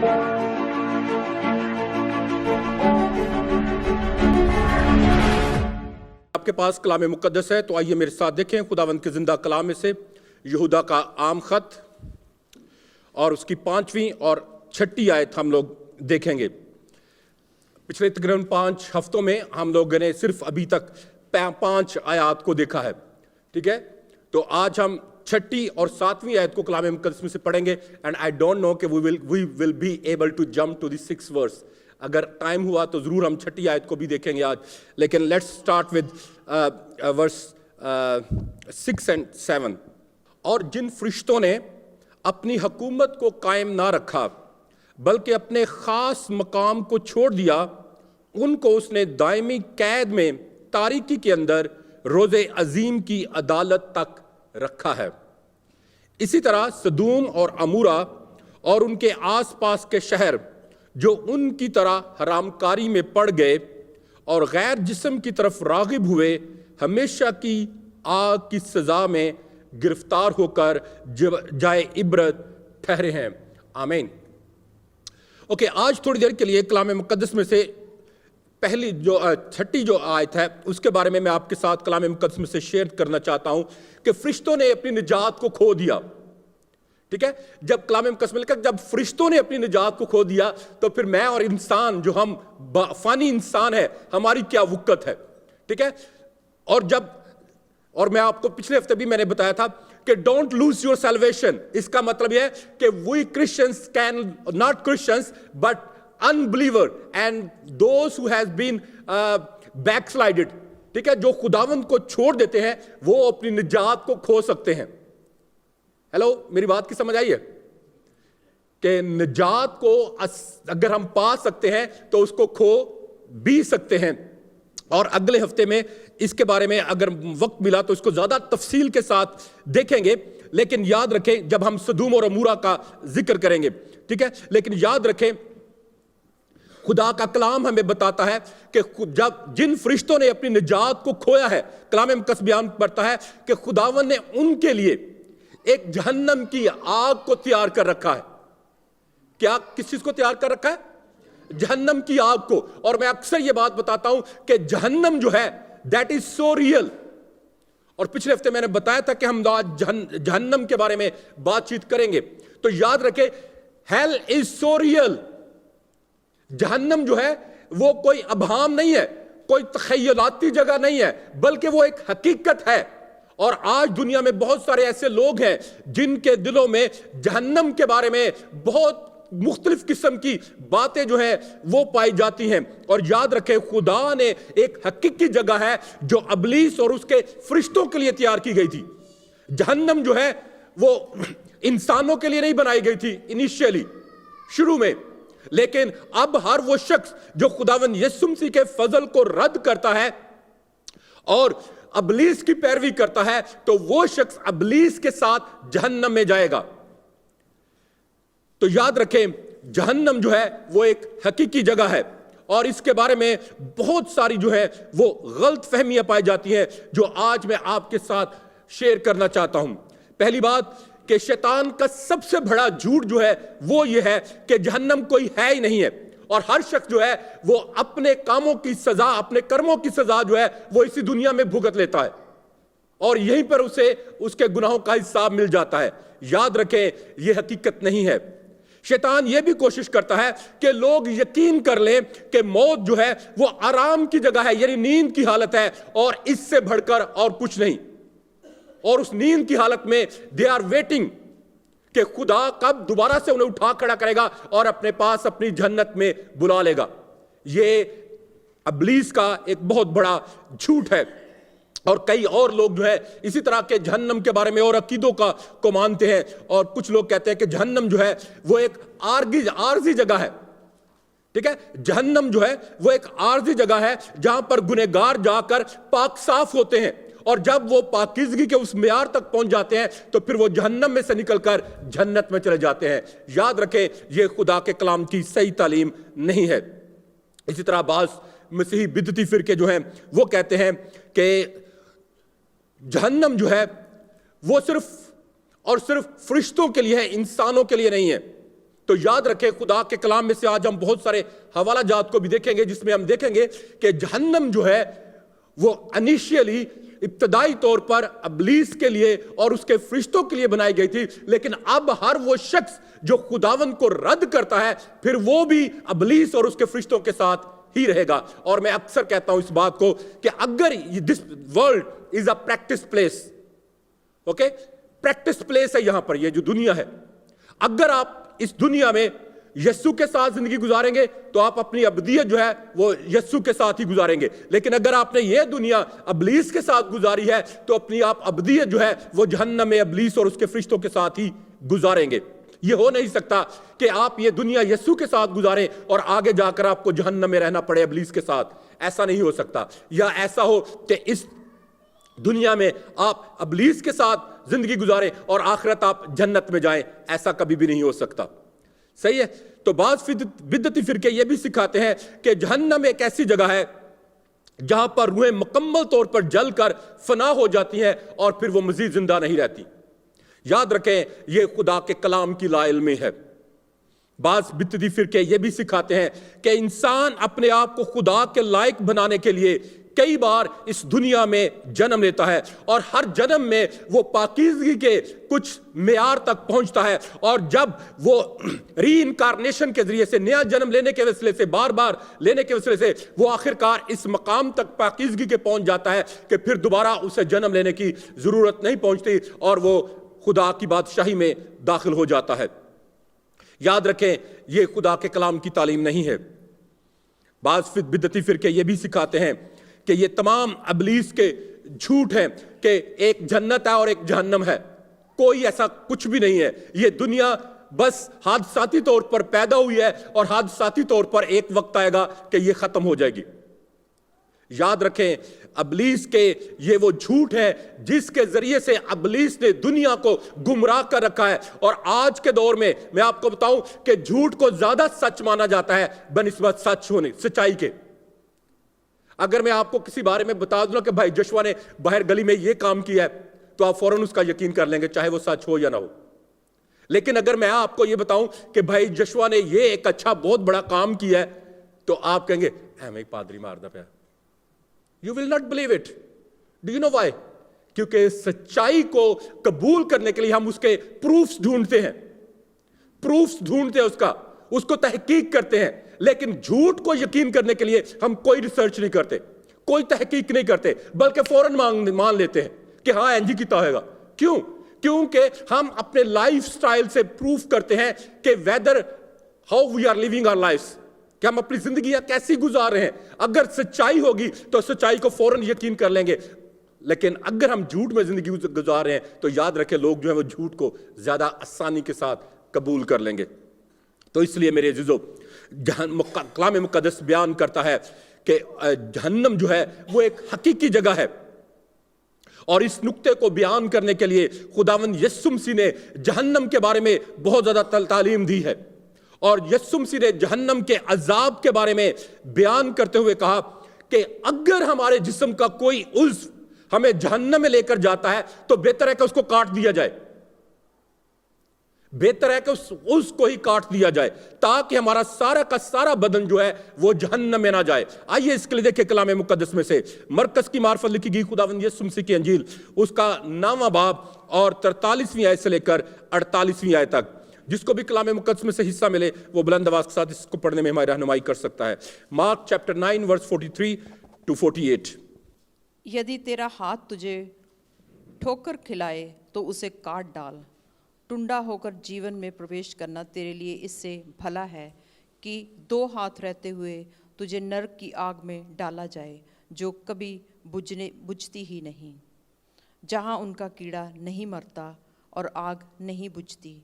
آپ کے پاس کلام مقدس ہے تو آئیے میرے ساتھ دیکھیں خداوند کے زندہ کلام میں سے یہودا کا عام خط اور اس کی 5ویں اور 6 آیت ہم لوگ دیکھیں گے۔ پچھلے تقریباً 5 ہفتوں میں ہم لوگوں نے صرف ابھی تک 5 آیات کو دیکھا ہے، ٹھیک ہے؟ تو آج ہم 6 اور 7ویں آیت کو کلام مقدس میں سے پڑھیں گے and I don't know کہ we will be able to jump to the 6th verse۔ اگر ٹائم ہوا تو ضرور ہم 6 آیت کو بھی دیکھیں گے آج، لیکن let's start with verse 6 and 7۔ اور جن فرشتوں نے اپنی حکومت کو قائم نہ رکھا بلکہ اپنے خاص مقام کو چھوڑ دیا، ان کو اس نے دائمی قید میں تاریکی کے اندر روز عظیم کی عدالت تک رکھا ہے۔ اسی طرح سدوم اور عمورہ اور ان کے آس پاس کے شہر جو ان کی طرح حرام کاری میں پڑ گئے اور غیر جسم کی طرف راغب ہوئے، ہمیشہ کی آگ کی سزا میں گرفتار ہو کر جائے عبرت ٹھہرے ہیں۔ آمین۔ اوکے، آج تھوڑی دیر کے لیے کلام مقدس میں سے پہلی جو 6 جو آیت ہے اس کے بارے میں آپ کے ساتھ کلام مقدس میں سے شیئر کرنا چاہتا ہوں کہ فرشتوں نے اپنی نجات کو کھو دیا، ٹھیک ہے؟ جب کلام مقدس میں لکھا جب فرشتوں نے اپنی نجات کو کھو دیا تو پھر میں اور انسان جو ہم فانی انسان ہے ہماری کیا وقت ہے، ٹھیک ہے؟ اور میں آپ کو پچھلے ہفتے بھی میں نے بتایا تھا کہ ڈونٹ لوز یور سیلویشن، اس کا مطلب یہ ہے کہ we Christians can not Christians but unbeliever and those who has been backslided، ٹھیک ہے، جو خداوند کو چھوڑ دیتے ہیں وہ اپنی نجات کو کھو سکتے ہیں۔ ہیلو، میری بات کی سمجھ آئی ہے کہ نجات کو اگر ہم پا سکتے ہیں تو اس کو کھو بھی سکتے ہیں، اور اگلے ہفتے میں اس کے بارے میں اگر وقت ملا تو اس کو زیادہ تفصیل کے ساتھ دیکھیں گے، لیکن یاد رکھیں جب ہم سدوم اور عمورہ کا ذکر کریں گے، ٹھیک ہے، لیکن یاد رکھیں خدا کا کلام ہمیں بتاتا ہے کہ جب جن فرشتوں نے اپنی نجات کو کھویا ہے، کلام مقدس بیان کرتا ہے کہ خداوند نے ان کے لیے ایک جہنم کی آگ کو تیار کر رکھا ہے۔ کیا کس چیز کو تیار کر رکھا ہے؟ جہنم کی آگ کو۔ اور میں اکثر یہ بات بتاتا ہوں کہ جہنم جو ہے that is so real، اور پچھلے ہفتے میں نے بتایا تھا کہ ہم آج جہنم کے بارے میں بات چیت کریں گے، تو یاد رکھیں hell is so real۔ جہنم جو ہے وہ کوئی ابہام نہیں ہے، کوئی تخیلاتی جگہ نہیں ہے، بلکہ وہ ایک حقیقت ہے۔ اور آج دنیا میں بہت سارے ایسے لوگ ہیں جن کے دلوں میں جہنم کے بارے میں بہت مختلف قسم کی باتیں جو ہیں وہ پائی جاتی ہیں۔ اور یاد رکھیں خدا نے ایک حقیقی جگہ ہے جو ابلیس اور اس کے فرشتوں کے لیے تیار کی گئی تھی۔ جہنم جو ہے وہ انسانوں کے لیے نہیں بنائی گئی تھی انیشیلی، شروع میں، لیکن اب ہر وہ شخص جو خداوند یسوع مسیح کے فضل کو رد کرتا ہے اور ابلیس کی پیروی کرتا ہے تو وہ شخص ابلیس کے ساتھ جہنم میں جائے گا۔ تو یاد رکھیں جہنم جو ہے وہ ایک حقیقی جگہ ہے، اور اس کے بارے میں بہت ساری جو ہے وہ غلط فہمیاں پائی جاتی ہیں جو آج میں آپ کے ساتھ شیئر کرنا چاہتا ہوں۔ پہلی بات کہ شیطان کا سب سے بڑا جھوٹ جو ہے وہ یہ ہے کہ جہنم کوئی ہے ہی نہیں ہے، اور ہر شخص جو ہے وہ اپنے کاموں کی سزا، اپنے کرموں کی سزا جو ہے وہ اسی دنیا میں بھگت لیتا ہے، اور یہیں پر اسے اس کے گناہوں کا حساب مل جاتا ہے۔ یاد رکھیں یہ حقیقت نہیں ہے۔ شیطان یہ بھی کوشش کرتا ہے کہ لوگ یقین کر لیں کہ موت جو ہے وہ آرام کی جگہ ہے، یعنی نیند کی حالت ہے، اور اس سے بڑھ کر اور کچھ نہیں، اور اس نیند کی حالت میں they are waiting کہ خدا کب دوبارہ سے انہیں اٹھا کھڑا کرے گا اور اپنے پاس اپنی جنت میں بلا لے گا۔ یہ ابلیس کا ایک بہت بڑا جھوٹ ہے، اور کئی اور لوگ جو ہے اسی طرح کے جہنم کے بارے میں اور عقیدوں کو مانتے ہیں، اور کچھ لوگ کہتے ہیں کہ جہنم جو ہے وہ ایک عارضی جگہ ہے، ٹھیک ہے؟ جہنم جو ہے وہ ایک عارضی جگہ ہے جہاں پر گنہگار جا کر پاک صاف ہوتے ہیں، اور جب وہ پاکیزگی کے اس معیار تک پہنچ جاتے ہیں تو پھر وہ جہنم میں سے نکل کر جنت میں چلے جاتے ہیں۔ یاد رکھیں یہ خدا کے کلام کی صحیح تعلیم نہیں ہے۔ اسی طرح بعض مسیحی بدعتی فرقے جو ہیں وہ کہتے ہیں کہ جہنم جو ہے وہ صرف اور صرف فرشتوں کے لیے ہے، انسانوں کے لیے نہیں ہے۔ تو یاد رکھیں خدا کے کلام میں سے آج ہم بہت سارے حوالہ جات کو بھی دیکھیں گے جس میں ہم دیکھیں گے کہ جہنم جو ہے وہ انیشیلی ابتدائی طور پر ابلیس کے لیے اور اس کے فرشتوں کے لیے بنائی گئی تھی، لیکن اب ہر وہ شخص جو خداوند کو رد کرتا ہے پھر وہ بھی ابلیس اور اس کے فرشتوں کے ساتھ ہی رہے گا. اور میں اکثر کہتا ہوں اس بات کو کہ اگر this world is a practice place, okay, practice place ہے یہاں پر، یہ جو دنیا ہے، اگر آپ اس دنیا میں یسوع کے ساتھ زندگی گزاریں گے تو آپ اپنی ابدیت جو ہے وہ یسوع کے ساتھ ہی گزاریں گے. لیکن اگر آپ نے یہ دنیا ابلیس کے ساتھ گزاری ہے تو اپنی آپ ابدیت جو ہے وہ جہنم میں ابلیس اور اس کے فرشتوں کے ساتھ ہی گزاریں گے. یہ ہو نہیں سکتا کہ آپ یہ دنیا یسوع کے ساتھ گزاریں اور آگے جا کر آپ کو جہنم میں رہنا پڑے ابلیس کے ساتھ. ایسا نہیں ہو سکتا. یا ایسا ہو کہ اس دنیا میں آپ ابلیس کے ساتھ زندگی گزاریں اور آخرت آپ جنت میں جائیں، ایسا کبھی بھی نہیں ہو سکتا. صحیح ہے. تو بعض بدعتی فرقے یہ بھی سکھاتے ہیں کہ جہنم ایک ایسی جگہ ہے جہاں پر روحیں مکمل طور پر جل کر فنا ہو جاتی ہیں اور پھر وہ مزید زندہ نہیں رہتی. یاد رکھیں یہ خدا کے کلام کی لا علمی ہے. بعض بدعتی فرقے یہ بھی سکھاتے ہیں کہ انسان اپنے آپ کو خدا کے لائق بنانے کے لیے کئی بار اس دنیا میں جنم لیتا ہے اور ہر جنم میں وہ پاکیزگی کے کچھ معیار تک پہنچتا ہے، اور جب وہ ری انکارنیشن کے ذریعے سے نیا جنم لینے کے وسیلے سے بار بار لینے کے وسیلے سے وہ آخرکار اس مقام تک پاکیزگی کے پہنچ جاتا ہے کہ پھر دوبارہ اسے جنم لینے کی ضرورت نہیں پہنچتی اور وہ خدا کی بادشاہی میں داخل ہو جاتا ہے. یاد رکھیں یہ خدا کے کلام کی تعلیم نہیں ہے. بعض بدعتی فرقے یہ بھی سکھاتے ہیں کہ یہ تمام ابلیس کے جھوٹ ہیں کہ ایک جنت ہے اور ایک جہنم ہے. کوئی ایسا کچھ بھی نہیں ہے. یہ دنیا بس حادثاتی طور پر پیدا ہوئی ہے اور حادثاتی طور پر ایک وقت آئے گا کہ یہ ختم ہو جائے گی. یاد رکھیں ابلیس کے یہ وہ جھوٹ ہے جس کے ذریعے سے ابلیس نے دنیا کو گمراہ کر رکھا ہے. اور آج کے دور میں میں آپ کو بتاؤں کہ جھوٹ کو زیادہ سچ مانا جاتا ہے بنسبت سچائی کے. اگر میں آپ کو کسی بارے میں بتا دوں کہ بھائی جشوا نے باہر گلی میں یہ کام کیا ہے تو آپ فوراً اس کا یقین کر لیں گے چاہے وہ سچ ہو یا نہ ہو. لیکن اگر میں آپ کو یہ بتاؤں کہ بھائی جشوا نے یہ ایک اچھا بہت بڑا کام کیا ہے تو آپ کہیں گے میں پادری ماردہ پیا. You will not believe it. Do you know why? کیونکہ سچائی کو قبول کرنے کے لیے ہم اس کے پروفز ڈھونڈتے ہیں. پروفز ڈھونڈتے ہیں اس کو تحقیق کرتے ہیں. لیکن جھوٹ کو یقین کرنے کے لیے ہم کوئی ریسرچ نہیں کرتے, کوئی تحقیق نہیں کرتے, بلکہ فوراً مان لیتے ہیں کہ ہاں اینجی کیتا ہوئے گا. کیوں؟ کیونکہ ہم اپنے لائف سٹائل سے پروف کرتے ہیں کہ whether how we are living our lives, کہ ہم اپنی زندگیاں کیسی گزار رہے ہیں. اگر سچائی ہوگی تو سچائی کو فوراً یقین کر لیں گے. لیکن اگر ہم جھوٹ میں زندگی گزار رہے ہیں تو یاد رکھیں لوگ جو ہیں وہ جھوٹ کو زیادہ آسانی کے ساتھ قبول کر لیں گے. تو اس لیے میرے عزیزو کلام مقدس بیان کرتا ہے کہ جہنم جو ہے وہ ایک حقیقی جگہ ہے. اور اس نقطے کو بیان کرنے کے لیے خداوند یسوع مسیح نے جہنم کے بارے میں بہت زیادہ تعلیم دی ہے. اور یسوع مسیح نے جہنم کے عذاب کے بارے میں بیان کرتے ہوئے کہا کہ اگر ہمارے جسم کا کوئی عضو ہمیں جہنم میں لے کر جاتا ہے تو بہتر ہے کہ اس کو کاٹ دیا جائے. بہتر ہے کہ اس عضو کو ہی کاٹ دیا جائے تاکہ ہمارا سارا کا سارا بدن جو ہے وہ جہنم میں نہ جائے. آئیے اس کے لیے دیکھیں کلام مقدس میں سے مرکز کی معرفت لکھی گئی خداوند یسوع مسیح کی انجیل اس کا 9واں باب اور 43ویں آیت سے لے کر 48ویں آیت تک. جس کو بھی کلام مقدس میں سے حصہ ملے وہ بلند آواز کے ساتھ اس کو پڑھنے میں ہماری رہنمائی کر سکتا ہے. Mark chapter 9 verse 43 to 48. یدی تیرا ہاتھ تجھے ٹھوکر کھلائے تو اسے کاٹ ڈال. ٹنڈا ہو کر جیون میں پرویش کرنا تیرے لیے اس سے بھلا ہے کہ 2 ہاتھ رہتے ہوئے تجھے نرک کی آگ میں ڈالا جائے جو کبھی بجھتی ہی نہیں, جہاں ان کا کیڑا نہیں مرتا اور آگ نہیں بجھتی.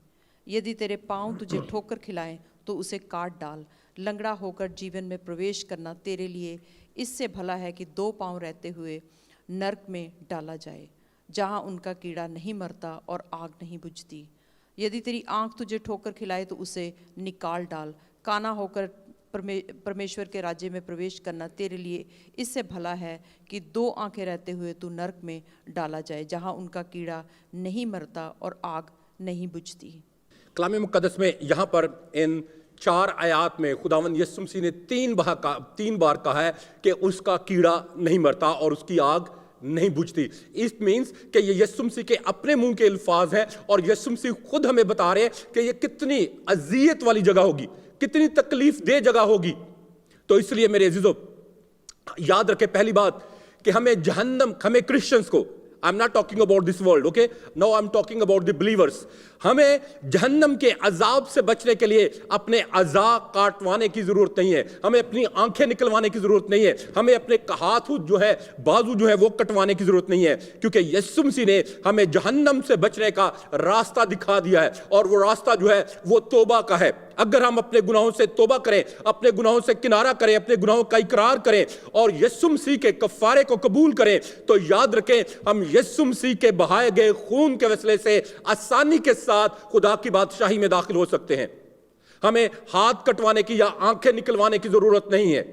یدی تیرے پاؤں تجھے ٹھوکر کھلائیں تو اسے کاٹ ڈال. لنگڑا ہو کر جیون میں پرویش کرنا تیرے لیے اس سے بھلا ہے کہ 2 پاؤں رہتے ہوئے نرک میں ڈالا جائے جہاں ان کا کیڑا نہیں مرتا اور آگ نہیں بجھتی. یدی تیری آنکھ تجھے ٹھوکر کھلائے تو اسے نکال ڈال. کانا ہو کر پرمیشور کے راجے میں پرویش کرنا تیرے لیے اس سے بھلا ہے کہ 2 آنکھیں رہتے ہوئے تو نرک میں ڈالا جائے جہاں ان کا کیڑا نہیں مرتا اور آگ نہیں بجھتی. کلام مقدس میں یہاں پر ان 4 آیات میں خداوند یسوع مسیح نے 3 بار کہا ہے کہ اس کا کیڑا نہیں مرتا اور اس کی آگ نہیں بجھتی. اٹ مینس کہ یہ یسوع مسیح کے اپنے منہ کے الفاظ ہیں اور یسوع مسیح خود ہمیں بتا رہے ہیں کہ یہ کتنی اذیت والی جگہ ہوگی, کتنی تکلیف دہ جگہ ہوگی. تو اس لیے میرے عزیزو یاد رکھیں پہلی بات کہ ہمیں جہنم, ہمیں کرسچنز کو, I'm not talking about this world, okay? Now I'm talking about the believers. ہمیں جہنم کے عذاب سے بچنے کے لیے اپنے اعضاء کاٹوانے کی ضرورت نہیں ہے, ہمیں اپنی آنکھیں نکلوانے کی ضرورت نہیں ہے, ہمیں اپنے ہاتھ جو ہے, بازو جو ہے وہ کٹوانے کی ضرورت نہیں ہے, کیونکہ یسوع مسیح نے ہمیں جہنم سے بچنے کا راستہ دکھا دیا ہے اور وہ راستہ جو ہے وہ توبہ کا ہے. اگر ہم اپنے گناہوں سے توبہ کریں, اپنے گناہوں سے کنارہ کریں, اپنے گناہوں کا اقرار کریں اور یسوع مسیح کے کفارے کو قبول کریں, تو یاد رکھیں ہم یسوع مسیح کے بہائے گئے خون کے وسیلے سے آسانی کے ساتھ خدا کی بادشاہی میں داخل ہو سکتے ہیں. ہمیں ہاتھ کٹوانے کی یا آنکھیں نکلوانے کی ضرورت نہیں ہے,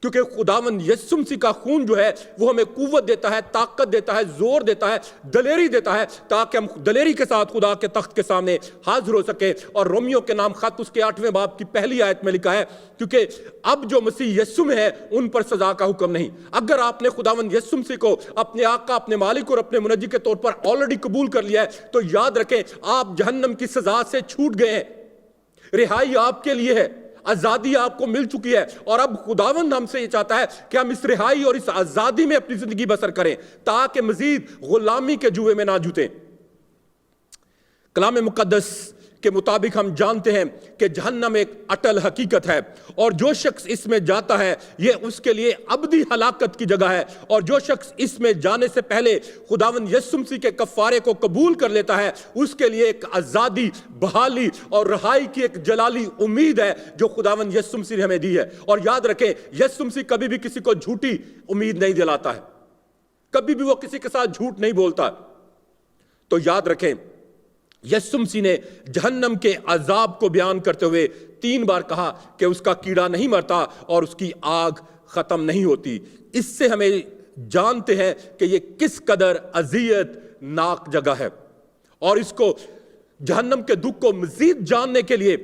کیونکہ خداوند یسوع مسیح کا خون جو ہے وہ ہمیں قوت دیتا ہے, طاقت دیتا ہے, زور دیتا ہے, دلیری دیتا ہے, تاکہ ہم دلیری کے ساتھ خدا کے تخت کے سامنے حاضر ہو سکیں. اور رومیو کے نام خط اس کے 8ویں باب کی پہلی آیت میں لکھا ہے, کیونکہ اب جو مسیح یسوع میں ہے ان پر سزا کا حکم نہیں. اگر آپ نے خداوند یسوع مسیح کو اپنے آقا, اپنے مالک اور اپنے منجی کے طور پر آلریڈی قبول کر لیا ہے, تو یاد رکھیں آپ جہنم کی سزا سے چھوٹ گئے ہیں. رہائی آپ کے لیے ہے, آزادی آپ کو مل چکی ہے, اور اب خداوند ہم سے یہ چاہتا ہے کہ ہم اس رہائی اور اس آزادی میں اپنی زندگی بسر کریں تاکہ مزید غلامی کے جوئے میں نہ جوتیں. کلام مقدس کے مطابق ہم جانتے ہیں کہ جہنم ایک اٹل حقیقت ہے, اور جو شخص اس میں جاتا ہے یہ اس کے لیے ابدی ہلاکت کی جگہ ہے, اور جو شخص اس میں جانے سے پہلے خداوند یسوع مسیح کے کفارے کو قبول کر لیتا ہے اس کے لیے ایک آزادی, بحالی اور رہائی کی ایک جلالی امید ہے جو خداوند یسوع مسیح نے ہمیں دی ہے. اور یاد رکھیں یسوع مسیح کبھی بھی کسی کو جھوٹی امید نہیں دلاتا ہے, کبھی بھی وہ کسی کے ساتھ جھوٹ نہیں بولتا. تو یاد رکھیں یسوع مسیح نے جہنم کے عذاب کو بیان کرتے ہوئے 3 بار کہا کہ اس کا کیڑا نہیں مرتا اور اس کی آگ ختم نہیں ہوتی. اس سے ہمیں جانتے ہیں کہ یہ کس قدر اذیت ناک جگہ ہے. اور اس کو جہنم کے دکھ کو مزید جاننے کے لیے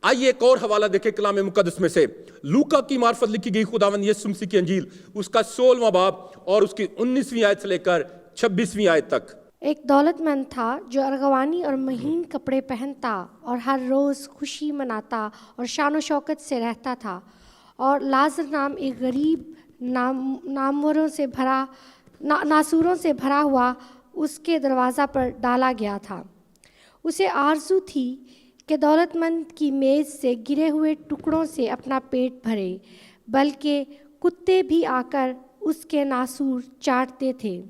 آئیے ایک اور حوالہ دیکھیں کلام مقدس میں سے. لوکا کی معرفت لکھی گئی خداوند یسوع مسیح کی انجیل, اس کا 16واں باب اور اس کی 19ویں آیت سے لے کر 26ویں آیت تک. ایک دولت مند تھا جو ارغوانی اور مہین کپڑے پہنتا اور ہر روز خوشی مناتا اور شان و شوکت سے رہتا تھا, اور لازر نام ایک غریب ناسوروں سے بھرا ہوا اس کے دروازہ پر ڈالا گیا تھا. اسے آرزو تھی کہ دولت مند کی میز سے گرے ہوئے ٹکڑوں سے اپنا پیٹ بھرے, بلکہ کتے بھی آ کر اس کے ناسور چاٹتے تھے.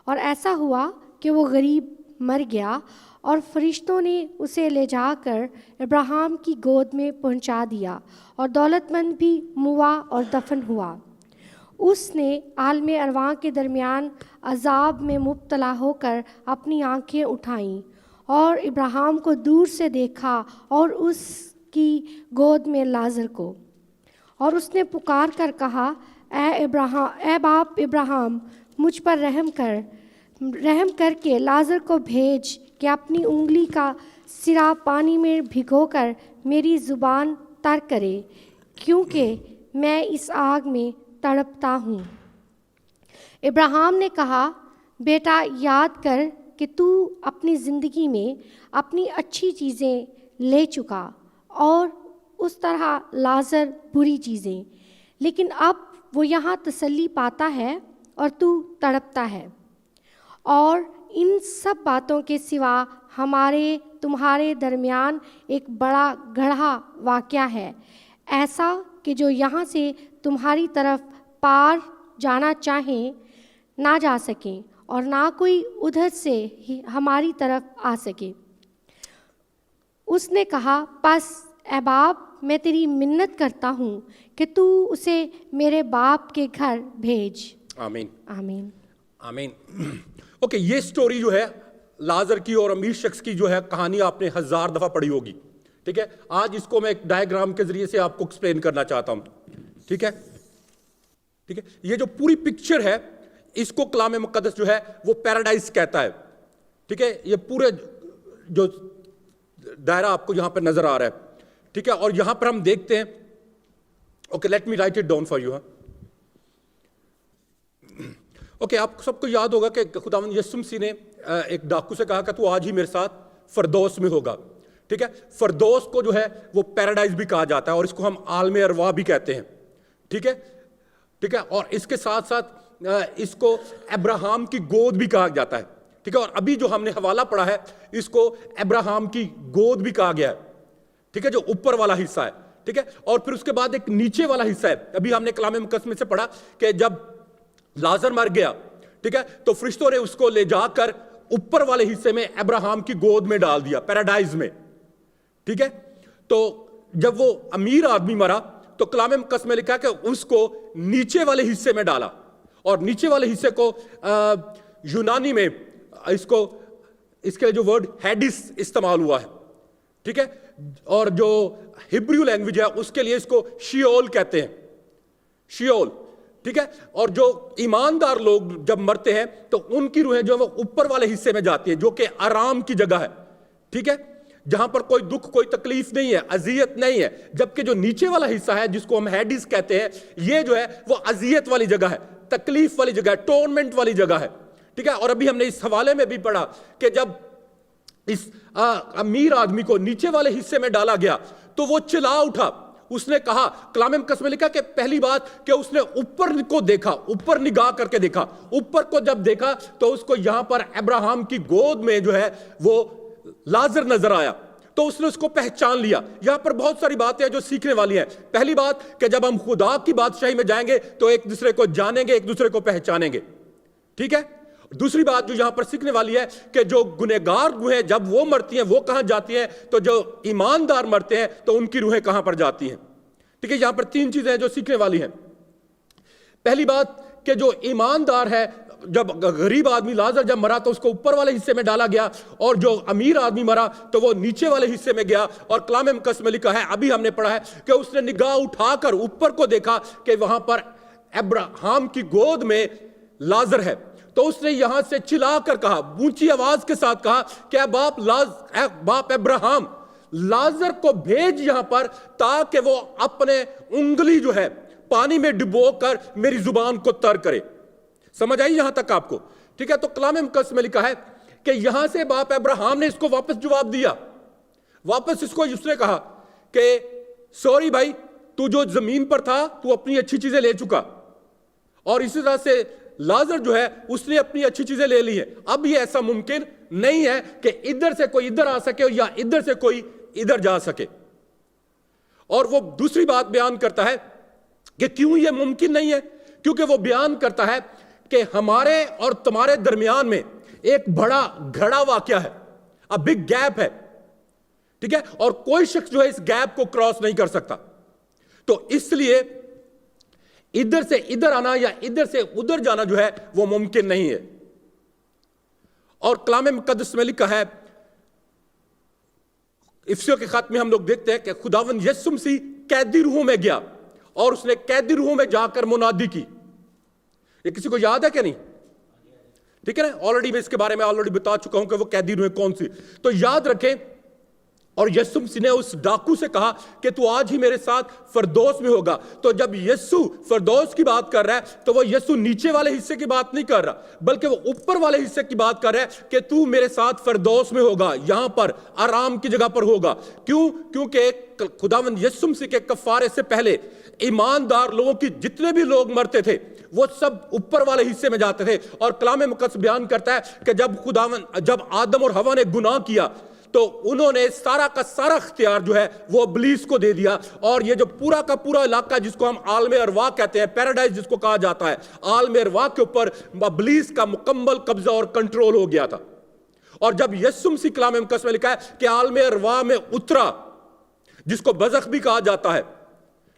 اور ایسا ہوا کہ وہ غریب مر گیا اور فرشتوں نے اسے لے جا کر ابراہیم کی گود میں پہنچا دیا, اور دولت مند بھی موا اور دفن ہوا. اس نے عالم ارواح کے درمیان عذاب میں مبتلا ہو کر اپنی آنکھیں اٹھائیں اور ابراہیم کو دور سے دیکھا اور اس کی گود میں لازر کو, اور اس نے پکار کر کہا, اے باپ ابراہیم, مجھ پر رحم کر کے لازر کو بھیج کہ اپنی انگلی کا سرا پانی میں بھگو کر میری زبان تر کرے, کیونکہ میں اس آگ میں تڑپتا ہوں. ابراہیم نے کہا, بیٹا یاد کر کہ تو اپنی زندگی میں اپنی اچھی چیزیں لے چکا اور اس طرح لازر بری چیزیں, لیکن اب وہ یہاں تسلی پاتا ہے اور تو تڑپتا ہے. اور ان سب باتوں کے سوا تمہارے درمیان ایک بڑا گڑھا واقعہ ہے, ایسا کہ جو یہاں سے تمہاری طرف پار جانا چاہیں نہ جا سکیں اور نہ کوئی ادھر سے ہماری طرف آ سکے. اس نے کہا, پس اے باپ میں تیری منت کرتا ہوں کہ تو اسے میرے باپ کے گھر بھیج. آمین آمین آمین. اوکے, یہ سٹوری جو ہے لازر کی اور امیر شخص کی جو ہے کہانی آپ نے 1000 دفعہ پڑھی ہوگی, ٹھیک ہے. آج اس کو میں ایک ڈائیگرام کے ذریعے سے آپ کو ایکسپلین کرنا چاہتا ہوں, ٹھیک ہے. یہ جو پوری پکچر ہے اس کو کلام مقدس جو ہے وہ پیراڈائز کہتا ہے, ٹھیک ہے. یہ پورے جو دائرہ آپ کو یہاں پہ نظر آ رہا ہے, ٹھیک ہے. اور یہاں پر ہم دیکھتے ہیں, okay let me right it down for you. Okay, آپ سب کو یاد ہوگا کہ خداوند یسوع مسیح نے ایک ڈاکو سے کہا کہ تو آج ہی میرے ساتھ فردوس میں ہوگا, ٹھیک ہے. فردوس کو جو ہے وہ پیراڈائز بھی کہا جاتا ہے, اور اس کو ہم عالم ارواح بھی کہتے ہیں, ٹھیک ہے, ٹھیک ہے. اور اس کے ساتھ ساتھ اس کو ابراہیم کی گود بھی کہا جاتا ہے, ٹھیک ہے. اور ابھی جو ہم نے حوالہ پڑھا ہے اس کو ابراہیم کی گود بھی کہا گیا ہے, ٹھیک ہے, جو اوپر والا حصہ ہے, ٹھیک ہے. اور پھر اس کے بعد ایک نیچے والا حصہ ہے. ابھی ہم نے کلام مقدس میں سے پڑھا کہ جب لازر مر گیا, ٹھیک ہے, تو فرشتوں نے اس کو لے جا کر اوپر والے حصے میں ابراہیم کی گود میں ڈال دیا, پیراڈائز میں, ٹھیک ہے. تو جب وہ امیر آدمی مرا تو کلام مقدس میں لکھا کہ اس کو نیچے والے حصے میں ڈالا, اور نیچے والے حصے کو یونانی میں اس کے جو ورڈ ہیڈس استعمال ہوا ہے, ٹھیک ہے. اور جو ہبریو لینگویج ہے اس کے لیے اس کو شیول کہتے ہیں, شیول, ٹھیک ہے. اور جو ایماندار لوگ جب مرتے ہیں تو ان کی روحیں جو وہ اوپر والے حصے میں جاتی ہیں, جو کہ آرام کی جگہ ہے, ٹھیک ہے, جہاں پر کوئی دکھ کوئی تکلیف نہیں ہے, اذیت نہیں ہے. جبکہ جو نیچے والا حصہ ہے جس کو ہم ہیڈس کہتے ہیں, یہ جو ہے وہ اذیت والی جگہ ہے, تکلیف والی جگہ ہے, ٹورمنٹ والی جگہ ہے, ٹھیک ہے. اور ابھی ہم نے اس حوالے میں بھی پڑھا کہ جب اس امیر آدمی کو نیچے والے حصے میں ڈالا گیا تو وہ چلا اٹھا. اس نے کہا, کلام مقدس میں لکھا کہ پہلی بات کہ اس نے اوپر کو دیکھا, اوپر نگاہ کر کے دیکھا. اوپر کو جب دیکھا تو اس کو یہاں پر ابراہیم کی گود میں جو ہے وہ لازر نظر آیا, تو اس نے اس کو پہچان لیا. یہاں پر بہت ساری باتیں ہیں جو سیکھنے والی ہیں. پہلی بات کہ جب ہم خدا کی بادشاہی میں جائیں گے تو ایک دوسرے کو جانیں گے, ایک دوسرے کو پہچانیں گے, ٹھیک ہے. دوسری بات جو یہاں پر سیکھنے والی ہے کہ جو گنہگار روحیں جب وہ مرتی ہیں وہ کہاں جاتی ہیں, تو جو ایماندار مرتے ہیں تو ان کی روحیں کہاں پر جاتی ہیں, ٹھیک ہے. یہاں پر 3 چیزیں ہیں جو سیکھنے والی ہیں. پہلی بات کہ جو ایماندار ہے, جب غریب آدمی لازر جب مرا تو اس کو اوپر والے حصے میں ڈالا گیا, اور جو امیر آدمی مرا تو وہ نیچے والے حصے میں گیا. اور کلام مقدس میں لکھا ہے, ابھی ہم نے پڑھا ہے کہ اس نے نگاہ اٹھا کر اوپر کو دیکھا کہ وہاں پر ابراہیم کی گود میں لازر ہے. تو اس نے یہاں سے چلا کر کہا, اونچی آواز کے ساتھ کہا کہ اے باپ ابراہیم, لازر کو بھیج یہاں پر تاکہ وہ اپنے انگلی جو ہے پانی میں ڈبو کر میری زبان کو تر کرے. سمجھ آئی یہاں تک آپ کو, ٹھیک ہے. تو کلام مقدس میں لکھا ہے کہ یہاں سے باپ ابراہیم نے اس کو واپس جواب دیا. واپس اس نے کہا کہ سوری بھائی, تو جو زمین پر تھا تو اپنی اچھی چیزیں لے چکا, اور اسی طرح سے لازر جو ہے اس نے اپنی اچھی چیزیں لے لی ہیں. اب یہ ایسا ممکن نہیں ہے کہ ادھر سے کوئی ادھر آ سکے یا ادھر سے کوئی ادھر جا سکے. اور وہ دوسری بات بیان کرتا ہے کہ کیوں یہ ممکن نہیں ہے, کیونکہ وہ بیان کرتا ہے کہ ہمارے اور تمہارے درمیان میں ایک بڑا گھڑا واقعہ ہے, ا بگ گیپ ہے, ٹھیک ہے. اور کوئی شخص جو ہے اس گیپ کو کراس نہیں کر سکتا. تو اس لیے ادھر سے ادھر آنا یا ادھر سے ادھر جانا جو ہے وہ ممکن نہیں ہے. اور کلام مقدس میں لکھا ہے, افسیوں کے خط میں ہم لوگ دیکھتے ہیں کہ خداوند یسوع مسیح قیدی روحوں میں گیا اور اس نے قیدی روحوں میں جا کر منادی کی. یہ کسی کو یاد ہے کہ نہیں؟ ٹھیک ہے نا, آلریڈی میں اس کے بارے میں آلریڈی بتا چکا ہوں کہ وہ قیدی روحیں کون سی. تو یاد رکھیں, اور یسوع مسیح نے اس ڈاکو سے کہا کہ تو آج ہی میرے ساتھ فردوس میں ہوگا. تو جب یسوع فردوس کی بات کر رہا ہے تو وہ یسوع نیچے والے حصے کی بات نہیں کر رہا, بلکہ وہ اوپر والے حصے کی بات کر رہا ہے کہ تو میرے ساتھ فردوس میں ہوگا, یہاں پر آرام کی جگہ پر ہوگا. کیوں؟ کیونکہ خداوند یسوع مسیح کے کفارے سے پہلے ایماندار لوگوں کی جتنے بھی لوگ مرتے تھے وہ سب اوپر والے حصے میں جاتے تھے. اور کلام مقدس بیان کرتا ہے کہ جب آدم اور حوا نے گناہ کیا تو انہوں نے سارا کا سارا اختیار جو ہے وہ ابلیس کو دے دیا, اور یہ جو پورا کا پورا علاقہ جس کو ہم عالم ارواح کہتے ہیں, پیراڈائز جس کو کہا جاتا ہے, عالم ارواح کے اوپر ابلیس کا مکمل قبضہ اور کنٹرول ہو گیا تھا. اور جب یسوع مسیح کلام مقدس میں لکھا ہے کہ عالم ارواح میں اترا, جس کو برزخ بھی کہا جاتا ہے,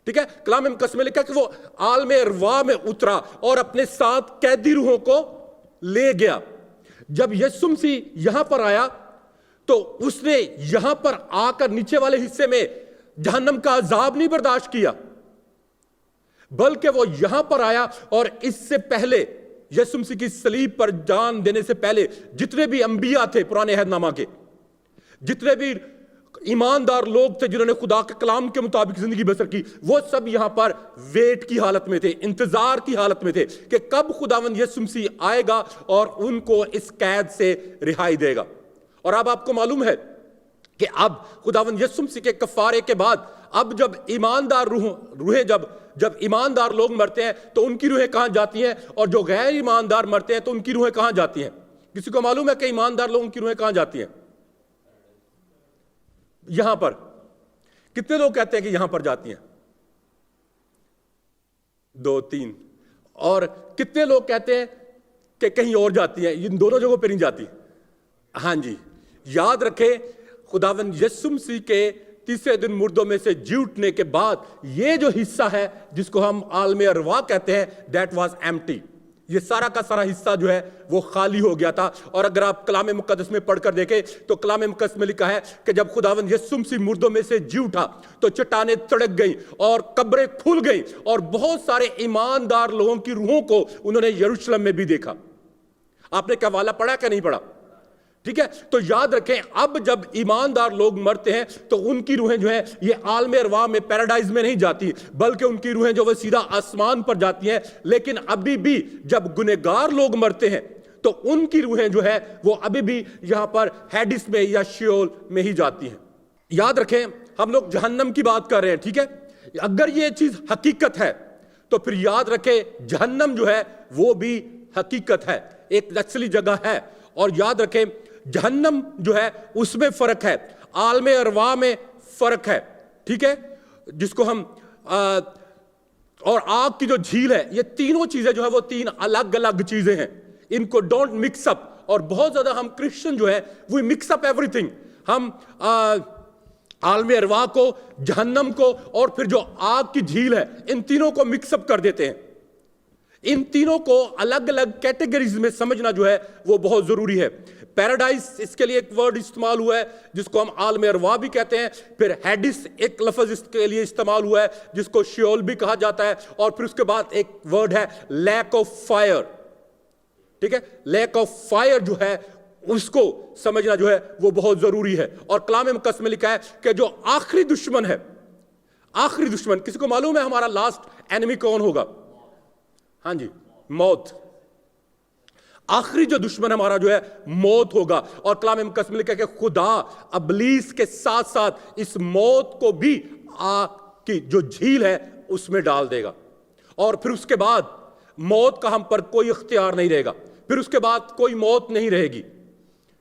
ٹھیک ہے, کلام مقدس میں لکھا ہے کہ وہ عالم ارواح میں اترا اور اپنے ساتھ قیدی روحوں کو لے گیا. جب یسوع مسیح یہاں پر آیا تو اس نے یہاں پر آ کر نیچے والے حصے میں جہنم کا عذاب نہیں برداشت کیا, بلکہ وہ یہاں پر آیا اور اس سے پہلے یسوع مسیح کی صلیب پر جان دینے سے پہلے جتنے بھی انبیاء تھے پرانے عہد نامہ کے, جتنے بھی ایماندار لوگ تھے جنہوں نے خدا کے کلام کے مطابق زندگی بسر کی، وہ سب یہاں پر ویٹ کی حالت میں تھے، انتظار کی حالت میں تھے کہ کب خداوند یسوع مسیح آئے گا اور ان کو اس قید سے رہائی دے گا۔ اور اب آپ کو معلوم ہے کہ اب خداوند یسوع مسیح کے کفارے کے بعد اب جب ایماندار روحیں جب ایماندار لوگ مرتے ہیں تو ان کی روحیں کہاں جاتی ہیں، اور جو غیر ایماندار مرتے ہیں تو ان کی روحیں کہاں جاتی ہیں؟ کسی کو معلوم ہے کہ ایماندار لوگوں کی روحیں کہاں جاتی ہیں؟ یہاں پر۔ کتنے لوگ کہتے ہیں کہ یہاں پر جاتی ہیں؟ 2 3۔ اور کتنے لوگ کہتے ہیں کہ کہیں اور جاتی ہیں؟ ان دونوں جگہوں پہ نہیں جاتی۔ ہاں جی، یاد رکھیں خداوند یسوع مسیح کے تیسرے دن مردوں میں سے جی اٹھنے کے بعد یہ جو حصہ ہے جس کو ہم عالم ارواح کہتے ہیں، دیٹ واز ایمٹی۔ یہ سارا کا سارا حصہ جو ہے وہ خالی ہو گیا تھا۔ اور اگر آپ کلام مقدس میں پڑھ کر دیکھیں تو کلام مقدس میں لکھا ہے کہ جب خداوند یسوع مسیح مردوں میں سے جی اٹھا تو چٹانیں تڑک گئیں اور قبریں کھل گئیں، اور بہت سارے ایماندار لوگوں کی روحوں کو انہوں نے یروشلم میں بھی دیکھا۔ آپ نے حوالہ پڑھا کہ نہیں پڑھا؟ ٹھیک ہے، تو یاد رکھیں اب جب ایماندار لوگ مرتے ہیں تو ان کی روحیں جو ہیں یہ عالم ارواح میں پیراڈائز میں نہیں جاتی، بلکہ ان کی روحیں جو وہ سیدھا آسمان پر جاتی ہیں۔ لیکن ابھی بھی جب گنہگار لوگ مرتے ہیں تو ان کی روحیں جو ہے وہ ابھی بھی یہاں پر ہیڈس میں یا شیول میں ہی جاتی ہیں۔ یاد رکھیں ہم لوگ جہنم کی بات کر رہے ہیں، ٹھیک ہے؟ اگر یہ چیز حقیقت ہے تو پھر یاد رکھیں جہنم جو ہے وہ بھی حقیقت ہے، ایک اصلی جگہ ہے۔ اور یاد رکھیں جہنم جو ہے اس میں فرق ہے، عالم ارواح میں فرق ہے، ٹھیک ہے، جس کو ہم اور آگ کی جو جھیل ہے، یہ تینوں چیزیں جو ہے وہ 3 الگ الگ چیزیں ہیں، ان کو ڈونٹ مکس اپ۔ اور بہت زیادہ ہم کرسچن جو ہے وہ مکس اپ ایوری تھنگ، ہم عالم ارواح کو، جہنم کو اور پھر جو آگ کی جھیل ہے ان تینوں کو مکس اپ کر دیتے ہیں۔ ان تینوں کو الگ الگ کیٹیگریز میں سمجھنا جو ہے وہ بہت ضروری ہے۔ پیراڈائز اس کے لیے ایک ورڈ استعمال ہوا ہے جس کو ہم عالم ارواح بھی کہتے ہیں، پھر ہیڈس ایک لفظ اس کے لیے استعمال ہوا ہے جس کو شیول بھی کہا جاتا ہے، اور پھر اس کے بعد ایک ورڈ ہے لیک آف فائر، ٹھیک ہے؟ لیک آف فائر جو ہے اس کو سمجھنا جو ہے وہ بہت ضروری ہے۔ اور کلام مقدس میں لکھا ہے کہ جو آخری دشمن ہے، آخری دشمن، کسی کو معلوم ہے ہمارا لاسٹ اینیمی کون ہوگا؟ ہاں جی، موت۔ آخری جو دشمن ہمارا جو ہے موت ہوگا۔ اور کلام مقدس میں لکھا ہے کہ خدا ابلیس کے ساتھ ساتھ اس موت کو بھی آگ کی جو جھیل ہے اس میں ڈال دے گا، اور پھر اس کے بعد موت کا ہم پر کوئی اختیار نہیں رہے گا، پھر اس کے بعد کوئی موت نہیں رہے گی،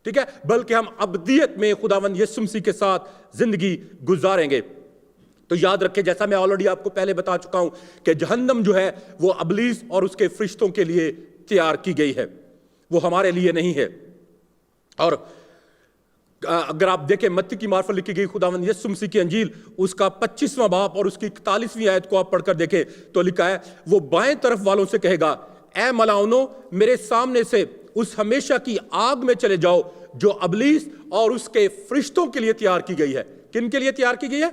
ٹھیک ہے، بلکہ ہم ابدیت میں خداوند یسوع مسیح کے ساتھ زندگی گزاریں گے۔ تو یاد رکھیں جیسا میں آلریڈی آپ کو پہلے بتا چکا ہوں کہ جہنم جو ہے وہ ابلیس اور اس کے فرشتوں کے لیے تیار کی گئی ہے، وہ ہمارے لیے نہیں ہے۔ اور اگر آپ دیکھیں متی کی معرفت لکھی گئی خداوند یسوع مسیح کی انجیل اس کا 25واں باب اور اس کی 41ویں آیت کو آپ پڑھ کر دیکھیں تو لکھا ہے وہ بائیں طرف والوں سے کہے گا اے ملاؤنو میرے سامنے سے اس ہمیشہ کی آگ میں چلے جاؤ جو ابلیس اور اس کے فرشتوں کے لیے تیار کی گئی ہے۔ کن کے لیے تیار کی گئی ہے؟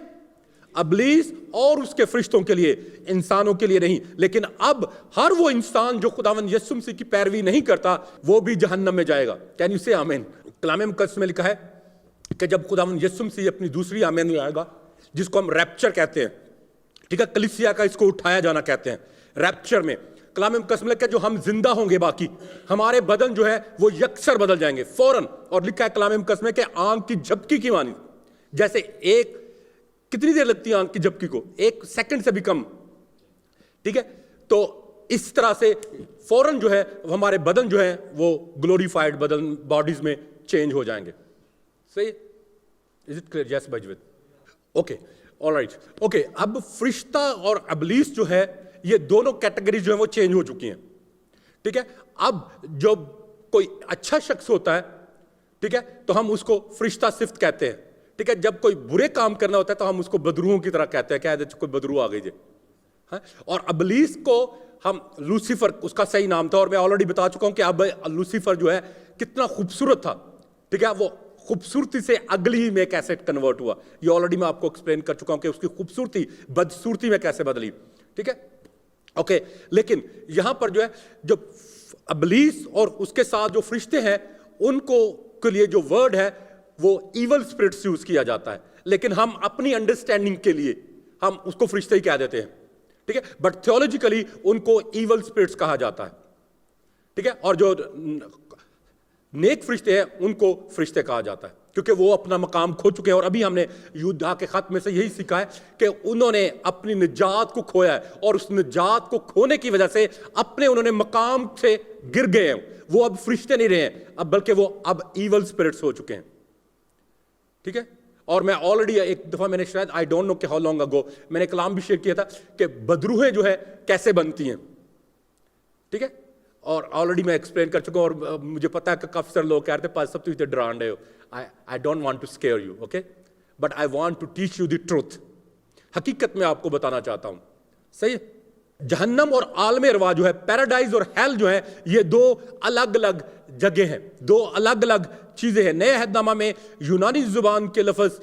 ابلیس اور اس کے فرشتوں کے لیے، انسانوں کے لیے نہیں۔ لیکن اب ہر وہ انسان جو خداوند یسوع مسیح کی پیروی نہیں کرتا وہ بھی جہنم میں جائے گا۔ کین یو سے آمین؟ کلام مقدس میں لکھا ہے کہ جب خداوند یسوع مسیح اپنی دوسری آمین میں آئے گا جس کو ہم ریپچر کہتے ہیں، ٹھیک ہے، کلیسیا کا اس کو اٹھایا جانا کہتے ہیں، ریپچر میں کلام مقدس میں لکھا ہے جو ہم زندہ ہوں گے، باقی ہمارے بدن جو ہے وہ یکسر بدل جائیں گے فوراً۔ اور لکھا ہے کلام مقدس میں کہ آنکھ کی جھپکی کی مانند، جیسے ایک کتنی دیر لگتی ہے آنکھ کی جھپکی کو؟ 1 سیکنڈ سے بھی کم، ٹھیک ہے، تو اس طرح سے فوراً جو ہے ہمارے بدن جو ہے وہ گلوریفائڈ بدن باڈیز میں چینج ہو جائیں گے۔ صحیح؟ Is it clear? یس بجوت؟ Okay, all right, okay. اب فرشتہ اور ابلیس جو ہے یہ دونوں کیٹیگریز جو ہیں وہ چینج ہو چکی ہیں، ٹھیک ہے۔ اب جب کوئی اچھا شخص ہوتا ہے، ٹھیک ہے، تو ہم اس کو فرشتہ صفت کہتے ہیں، ٹھیک ہے۔ جب کوئی برے کام کرنا ہوتا ہے تو ہم اس کو بدروہوں کی طرح کہتے ہیں، کہہ دیتے کوئی بدروہ آ گئی جی، ہاں۔ اور ابلیس کو ہم لوسیفر، اس کا صحیح نام تھا، اور میں آلریڈی بتا چکا ہوں کہ اب لوسیفر جو ہے کتنا خوبصورت تھا، ٹھیک ہے، وہ خوبصورتی سے اگلی میں کیسے کنورٹ ہوا، یہ آلریڈی میں آپ کو ایکسپلین کر چکا ہوں کہ اس کی خوبصورتی بدصورتی میں کیسے بدلی، ٹھیک ہے، اوکے۔ لیکن یہاں پر جو ہے جو ابلیس اور اس کے ساتھ جو فرشتے ہیں ان کو کے لیے جو ورڈ ہے وہ ایول اسپرٹس یوز کیا جاتا ہے، لیکن ہم اپنی انڈرسٹینڈنگ کے لیے ہم اس کو فرشتے ہی کہہ دیتے ہیں, ٹھیک ہے, بٹ تھیولوجیکلی ان کو ایول اسپرٹس کہا جاتا ہے, ٹھیک ہے, اور جو نیک فرشتے ہیں ان کو فرشتے کہا جاتا ہے, کیونکہ وہ اپنا مقام کھو چکے ہیں. اور ابھی ہم نے یودا کے خط میں سے یہی سیکھا ہے کہ انہوں نے اپنی نجات کو کھویا ہے, اور اس نجات کو کھونے کی وجہ سے اپنے انہوں نے مقام سے گر گئے ہیں. وہ اب فرشتے نہیں رہے ہیں, اب بلکہ وہ اب ایول اسپرٹس ہو چکے ہیں, ٹھیک ہے. اور میں آلریڈی ایک دفعہ میں نے شاید آئی ڈونٹ نو کہ ہاؤ لانگ اگو میں نے کلام بھی شیئر کیا تھا کہ بدروہیں جو ہے کیسے بنتی ہیں, ٹھیک ہے, اور آلریڈی میں ایکسپلین کر چکا ہوں. اور مجھے پتا ہے کہ کافی سارے لوگ کہہ رہے تھے پاس سب تو ڈران رہے ہو. I don't want to scare you, okay? But I want to teach you the truth. حقیقت میں آپ کو بتانا چاہتا ہوں, صحیح ہے. جہنم اور عالم ارواح جو ہے, پیراڈائز اور ہیل جو ہے, یہ دو الگ الگ جگہ ہیں, دو الگ الگ چیزیں ہیں. نئے عہد نامہ میں یونانی زبان کے لفظ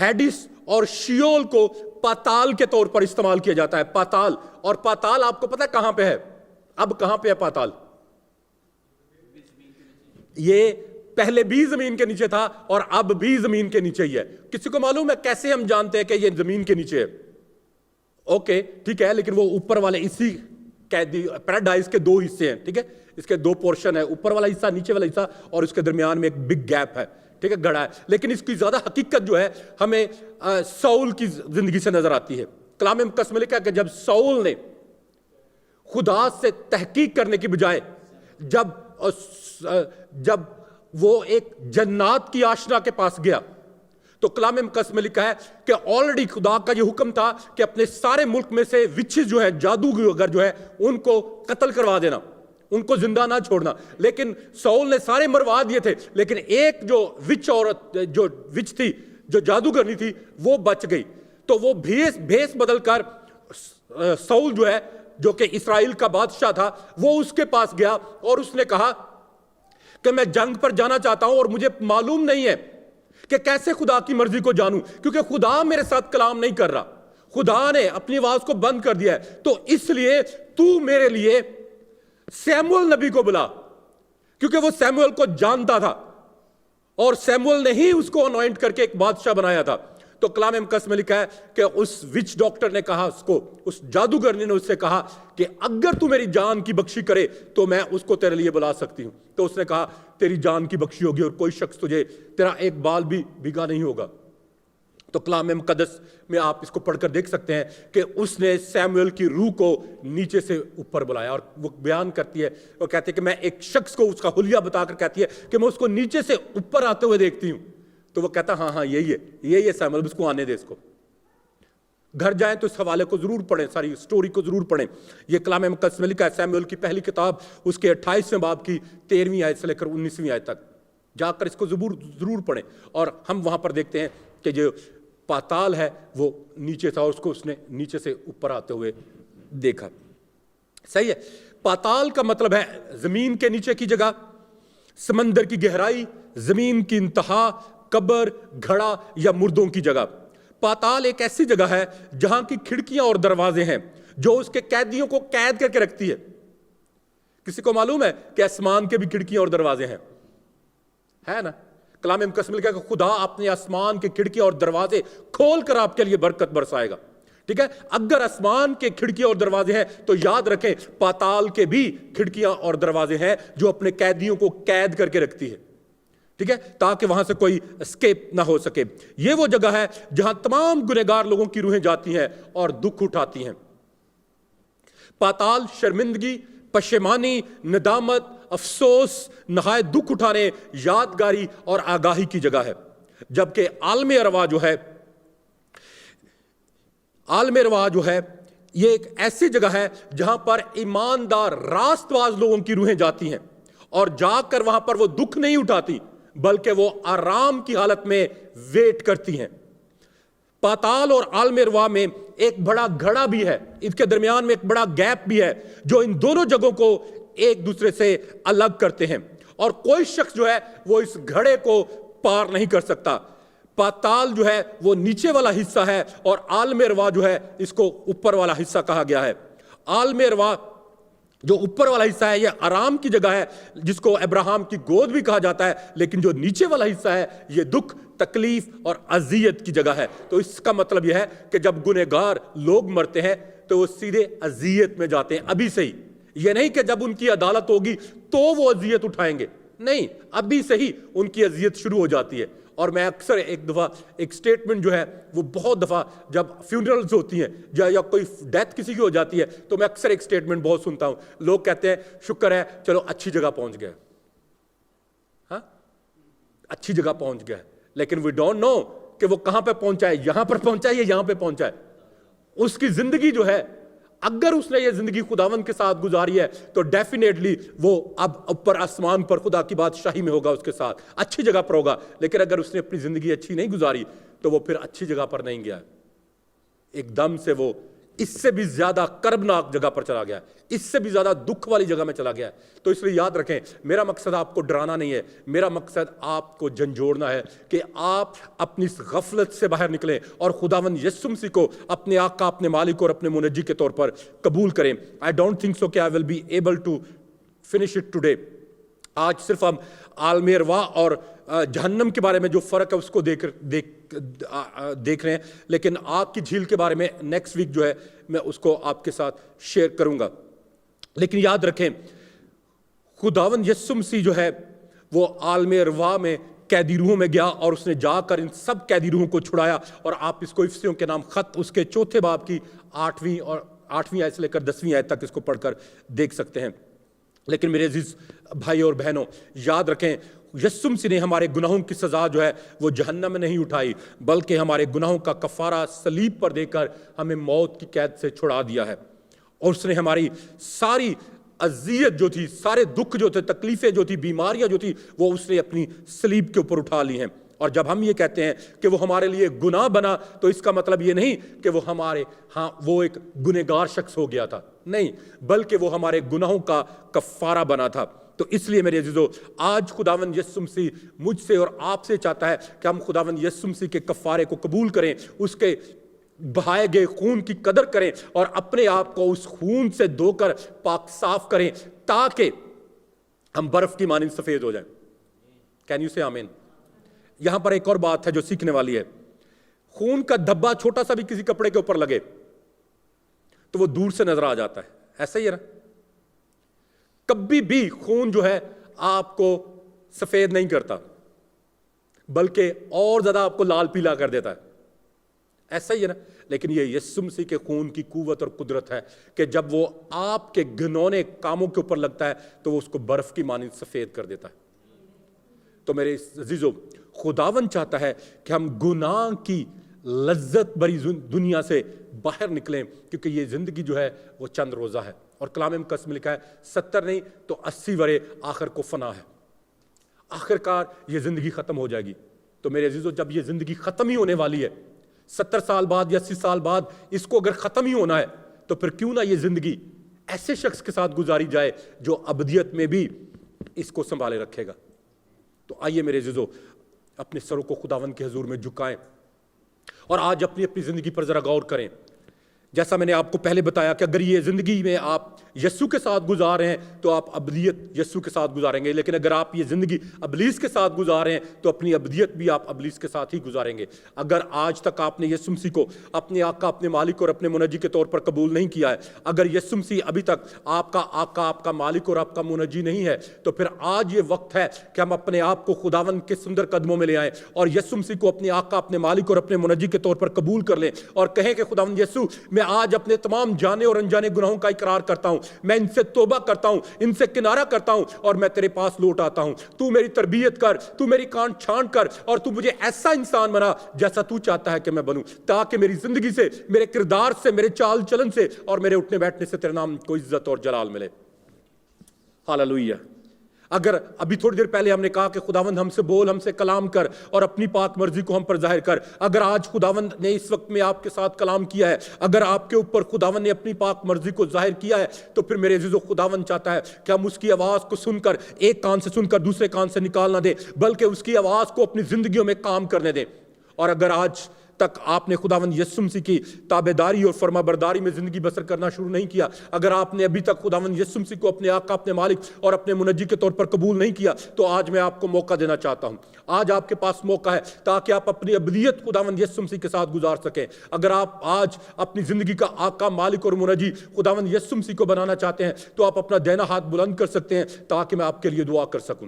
ہیڈس اور شیول کو پاتال کے طور پر استعمال کیا جاتا ہے. پاتال, اور پاتال آپ کو پتا ہے کہاں پہ ہے؟ اب کہاں پہ ہے پاتال؟ یہ پہلے بھی زمین کے نیچے تھا اور اب بھی زمین کے نیچے ہی ہے. کسی کو معلوم ہے کیسے ہم جانتے ہیں کہ یہ زمین کے نیچے ہے؟ اوکے, ٹھیک ہے, لیکن وہ اوپر والے اسی پیراڈائز کے دو حصے ہیں, ٹھیک ہے, اس کے دو پورشن ہے, اوپر والا حصہ, نیچے والا حصہ, اور اس کے درمیان میں ایک بگ گیپ ہے, ٹھیک ہے, گڑھا ہے. لیکن اس کی زیادہ حقیقت جو ہے ہمیں ساؤل کی زندگی سے نظر آتی ہے. کلام مقدس میں لکھا ہے کہ جب ساؤل نے خدا سے تحقیق کرنے کی بجائے جب وہ ایک جنات کی آشنا کے پاس گیا, تو کلام مقدس میں لکھا ہے کہ آلریڈی خدا کا یہ حکم تھا کہ اپنے سارے ملک میں سے وچز جو ہیں, جادوگر جو ہے, ان کو قتل کروا دینا, ان کو زندہ نہ چھوڑنا. لیکن ساؤل نے سارے مروا دیے تھے, لیکن ایک جو وچ عورت, جو وچ تھی, جو جادوگرنی تھی, وہ بچ گئی. تو وہ بھیس بدل کر ساؤل جو ہے, جو کہ اسرائیل کا بادشاہ تھا, وہ اس کے پاس گیا اور اس نے کہا کہ میں جنگ پر جانا چاہتا ہوں اور مجھے معلوم نہیں ہے کہ کیسے خدا کی مرضی کو جانوں, کیونکہ خدا میرے ساتھ کلام نہیں کر رہا, خدا نے اپنی آواز کو بند کر دیا ہے. تو اس لیے تو میرے لیے سیموئل نبی کو بلا, کیونکہ وہ سیموئل کو جانتا تھا اور سیموئل نے ہی اس کو انوائنٹ کر کے ایک بادشاہ بنایا تھا. تو کلام مقدس میں لکھا ہے کہ اس وچ ڈاکٹر نے کہا, اس جادوگر نے اس سے کہا کہ اگر تو میری جان کی بخشی کرے تو میں اس کو تیرے لیے بلا سکتی ہوں. تو اس نے کہا تیری جان کی بخشی ہوگی اور کوئی شخص تجھے, تیرا ایک بال بھی بھیگا نہیں ہوگا. تو کلام مقدس میں آپ اس کو پڑھ کر دیکھ سکتے ہیں کہ اس نے سیموئل کی روح کو نیچے سے اوپر بلایا, اور وہ بیان کرتی ہے, وہ کہتے ہیں کہ میں ایک شخص کو اس کا حلیہ بتا کر کہتی ہے کہ میں اس کو نیچے سے اوپر آتے ہوئے دیکھتی ہوں. تو وہ کہتا ہاں یہی ہے سیموئل, اس کو آنے دے. اس کو گھر جائیں تو اس حوالے کو ضرور پڑھیں, ساری سٹوری کو ضرور پڑھیں. یہ کلام مقدس میں لکھا ہے, سیموئل کی پہلی کتاب اس کے 28ویں باب کی 13ویں آیت سے لے کر 19ویں آیت تک جا کر اس کو ضرور پڑھیں. اور ہم وہاں پر دیکھتے ہیں کہ جو پاتال ہے وہ نیچے تھا اور اس کو اس نے نیچے سے اوپر آتے ہوئے دیکھا. صحیح ہے. پاتال کا مطلب ہے زمین کے نیچے کی جگہ, سمندر کی گہرائی, زمین کی انتہا, قبر, گھڑا یا مردوں کی جگہ. پاتال ایک ایسی جگہ ہے جہاں کی کھڑکیاں اور دروازے ہیں جو اس کے قیدیوں کو قید کر کے رکھتی ہے. کسی کو معلوم ہے کہ آسمان کے بھی کھڑکیاں اور دروازے ہیں, ہے نا؟ کلام مقدس میں لکھا کہ خدا اپنے آسمان کے کھڑکیاں اور دروازے کھول کر آپ کے لیے برکت برسائے گا. ٹھیک ہے, اگر آسمان کے کھڑکیاں اور دروازے ہیں تو یاد رکھیں پاتال کے بھی کھڑکیاں اور دروازے ہیں جو اپنے قیدیوں کو قید کر کے رکھتی ہے. ٹھیک ہے, تاکہ وہاں سے کوئی اسکیپ نہ ہو سکے. یہ وہ جگہ ہے جہاں تمام گنہگار لوگوں کی روحیں جاتی ہیں اور دکھ اٹھاتی ہیں. پاتال شرمندگی, پشیمانی, ندامت, افسوس, نہایت دکھ اٹھانے, یادگاری اور آگاہی کی جگہ ہے. جبکہ عالم ارواح جو ہے یہ ایک ایسی جگہ ہے جہاں پر ایماندار راست باز لوگوں کی روحیں جاتی ہیں اور جا کر وہاں پر وہ دکھ نہیں اٹھاتی بلکہ وہ آرام کی حالت میں ویٹ کرتی ہیں. پاتال اور عالم ارواح میں ایک بڑا گھڑا بھی ہے, اس کے درمیان میں ایک بڑا گیپ بھی ہے جو ان دونوں جگہوں کو ایک دوسرے سے الگ کرتے ہیں, اور کوئی شخص جو ہے وہ اس گھڑے کو پار نہیں کر سکتا. پاتال جو ہے وہ نیچے والا حصہ ہے اور عالم ارواح جو ہے اس کو اوپر والا حصہ کہا گیا ہے. عالم ارواح جو اوپر والا حصہ ہے یہ آرام کی جگہ ہے جس کو ابراہیم کی گود بھی کہا جاتا ہے، لیکن جو نیچے والا حصہ ہے یہ دکھ، تکلیف اور اذیت کی جگہ ہے۔ تو اس کا مطلب یہ ہے کہ جب گنہگار لوگ مرتے ہیں تو وہ سیدھے اذیت میں جاتے ہیں ابھی سے ہی۔ یہ نہیں کہ جب ان کی عدالت ہوگی تو وہ اذیت اٹھائیں گے، نہیں، ابھی سے ہی ان کی اذیت شروع ہو جاتی ہے۔ اور میں اکثر ایک دفعہ ایک سٹیٹمنٹ جو ہے وہ بہت دفعہ جب فیونرلز ہوتی ہیں یا کوئی ڈیتھ کسی کی ہو جاتی ہے تو میں اکثر ایک سٹیٹمنٹ بہت سنتا ہوں، لوگ کہتے ہیں شکر ہے چلو اچھی جگہ پہنچ گئے، ہاں اچھی جگہ پہنچ گئے، لیکن وی ڈونٹ نو کہ وہ کہاں پہ پہنچا ہے، یہاں پر پہنچا ہے یا یہاں پہ پہنچا ہے۔ اس کی زندگی جو ہے، اگر اس نے یہ زندگی خداوند کے ساتھ گزاری ہے تو ڈیفینیٹلی وہ اب اوپر آسمان پر خدا کی بادشاہی میں ہوگا، اس کے ساتھ اچھی جگہ پر ہوگا۔ لیکن اگر اس نے اپنی زندگی اچھی نہیں گزاری تو وہ پھر اچھی جگہ پر نہیں گیا، ایک دم سے وہ اس سے بھی زیادہ کربناک جگہ پر چلا گیا، اس سے بھی زیادہ دکھ والی جگہ میں چلا گیا۔ تو اس لیے یاد رکھیں، میرا مقصد آپ کو ڈرانا نہیں ہے، میرا مقصد آپ کو جھنجھوڑنا ہے کہ آپ اپنی اس غفلت سے باہر نکلیں اور خداوند یسوع مسیح کو اپنے آقا، اپنے مالک اور اپنے منجی کے طور پر قبول کریں۔ I don't think so کہ I will be able to finish it today۔ آج صرف ہم عالم ارواح اور جہنم کے بارے میں جو فرق ہے اس کو دیکھ رہے ہیں، لیکن آگ کی جھیل کے بارے میں نیکسٹ ویک جو ہے میں اس کو آپ کے ساتھ شیئر کروں گا۔ لیکن یاد رکھیں، خداوند یسوع مسیح جو ہے وہ عالم ارواح میں قیدی روحوں میں گیا اور اس نے جا کر ان سب قیدی روحوں کو چھڑایا، اور آپ اس کو افسیوں کے نام خط اس کے 4 باب کی 8ویں آیت سے لے کر 10ویں آیت تک اس کو پڑھ کر دیکھ سکتے ہیں۔ لیکن میرے عزیز بھائی اور بہنوں، یاد رکھیں، یسوع مسیح نے ہمارے گناہوں کی سزا جو ہے وہ جہنم میں نہیں اٹھائی، بلکہ ہمارے گناہوں کا کفارہ صلیب پر دے کر ہمیں موت کی قید سے چھڑا دیا ہے، اور اس نے ہماری ساری اذیت جو تھی، سارے دکھ جو تھے، تکلیفیں جو تھی، بیماریاں جو تھی، وہ اس نے اپنی صلیب کے اوپر اٹھا لی ہیں۔ اور جب ہم یہ کہتے ہیں کہ وہ ہمارے لیے گناہ بنا تو اس کا مطلب یہ نہیں کہ وہ وہ ایک گنہگار شخص ہو گیا تھا، نہیں، بلکہ وہ ہمارے گناہوں کا کفارہ بنا تھا۔ تو اس لیے میرے عزیزو، آج خداوند یسوع مسیح مجھ سے اور آپ سے چاہتا ہے کہ ہم خداوند یسوع مسیح کے کفارے کو قبول کریں، اس کے بہائے گئے خون کی قدر کریں اور اپنے آپ کو اس خون سے دھو کر پاک صاف کریں تاکہ ہم برف کی مانند سفید ہو جائیں۔ کین یو سے آمین؟ یہاں پر ایک اور بات ہے جو سیکھنے والی ہے۔ خون کا دھبا چھوٹا سا بھی کسی کپڑے کے اوپر لگے تو وہ دور سے نظر آ جاتا ہے، ایسا ہی ہے نا؟ کبھی بھی خون جو ہے آپ کو سفید نہیں کرتا، بلکہ اور زیادہ آپ کو لال پیلا کر دیتا ہے، ایسا ہی ہے نا؟ لیکن یہ یسوع مسیح کے خون کی قوت اور قدرت ہے کہ جب وہ آپ کے گھنونے کاموں کے اوپر لگتا ہے تو وہ اس کو برف کی مانند سفید کر دیتا ہے۔ تو میرے عزیزو، خداوند چاہتا ہے کہ ہم گناہ کی لذت بھری دنیا سے باہر نکلیں، کیونکہ یہ زندگی جو ہے وہ چند روزہ ہے، اور کلام مقدس میں لکھا ہے 70 نہیں تو 80 ورے آخر کو فنا ہے، آخر کار یہ زندگی ختم ہو جائے گی۔ تو میرے عزیزو، جب یہ زندگی ختم ہی ہونے والی ہے، 70 سال بعد یا 80 سال بعد اس کو اگر ختم ہی ہونا ہے، تو پھر کیوں نہ یہ زندگی ایسے شخص کے ساتھ گزاری جائے جو ابدیت میں بھی اس کو سنبھالے رکھے گا۔ تو آئیے میرے عزیزو، اپنے سروں کو خداوند کے حضور میں جھکائیں اور آج اپنی زندگی پر ذرا غور کریں۔ جیسا میں نے آپ کو پہلے بتایا کہ اگر یہ زندگی میں آپ یسوع کے ساتھ گزار رہے ہیں تو آپ ابدیت یسوع کے ساتھ گزاریں گے، لیکن اگر آپ یہ زندگی ابلیس کے ساتھ گزار رہے ہیں تو اپنی ابدیت بھی آپ ابلیس کے ساتھ ہی گزاریں گے۔ اگر آج تک آپ نے یسوع مسیح کو اپنے آقا، اپنے مالک اور اپنے منجی کے طور پر قبول نہیں کیا ہے، اگر یسوع مسیح ابھی تک آپ کا آقا، آپ کا مالک اور آپ کا منجی نہیں ہے، تو پھر آج یہ وقت ہے کہ ہم اپنے آپ کو خداوند کے سندر قدموں میں لے آئیں اور یسوع مسیح کو اپنے آقا، اپنے مالک اور اپنے منجی کے طور پر قبول کر لیں اور کہیں کہ خداوند یسوع، میں آج اپنے تمام جانے اور انجانے گناہوں کا اقرار کرتا ہوں، میں ان سے توبہ کرتا ہوں، ان سے کنارہ کرتا ہوں اور میں تیرے پاس لوٹ آتا ہوں۔ تو میری تربیت کر، تو میری کان چھان کر اور تو مجھے ایسا انسان بنا جیسا تو چاہتا ہے کہ میں بنوں، تاکہ میری زندگی سے، میرے کردار سے، میرے چال چلن سے اور میرے اٹھنے بیٹھنے سے تیرے نام کو عزت اور جلال ملے۔ ہاللویہ۔ اگر ابھی تھوڑی دیر پہلے ہم نے کہا کہ خداوند ہم سے بول، ہم سے کلام کر اور اپنی پاک مرضی کو ہم پر ظاہر کر، اگر آج خداوند نے اس وقت میں آپ کے ساتھ کلام کیا ہے، اگر آپ کے اوپر خداوند نے اپنی پاک مرضی کو ظاہر کیا ہے، تو پھر میرے عزیزو، خداوند چاہتا ہے کہ ہم اس کی آواز کو سن کر، ایک کان سے سن کر دوسرے کان سے نکال نہ دیں، بلکہ اس کی آواز کو اپنی زندگیوں میں کام کرنے دیں۔ اور اگر آج تک آپ نے خداوند یسوع مسیح کی تابعداری اور فرما برداری میں زندگی بسر کرنا شروع نہیں کیا، اگر آپ نے ابھی تک خداوند یسوع مسیح کو اپنے آقا، اپنے مالک اور اپنے منجی کے طور پر قبول نہیں کیا، تو آج میں آپ کو موقع دینا چاہتا ہوں. آج آپ کے پاس موقع ہے تاکہ آپ اپنی ابدیت خداوند یسوع مسیح کے ساتھ گزار سکیں. اگر آپ آج اپنی زندگی کا آقا، مالک اور منجی خداوند یسوع مسیح کو بنانا چاہتے ہیں تو آپ اپنا دائنا ہاتھ بلند کر سکتے ہیں تاکہ میں آپ کے لیے دعا کر سکوں.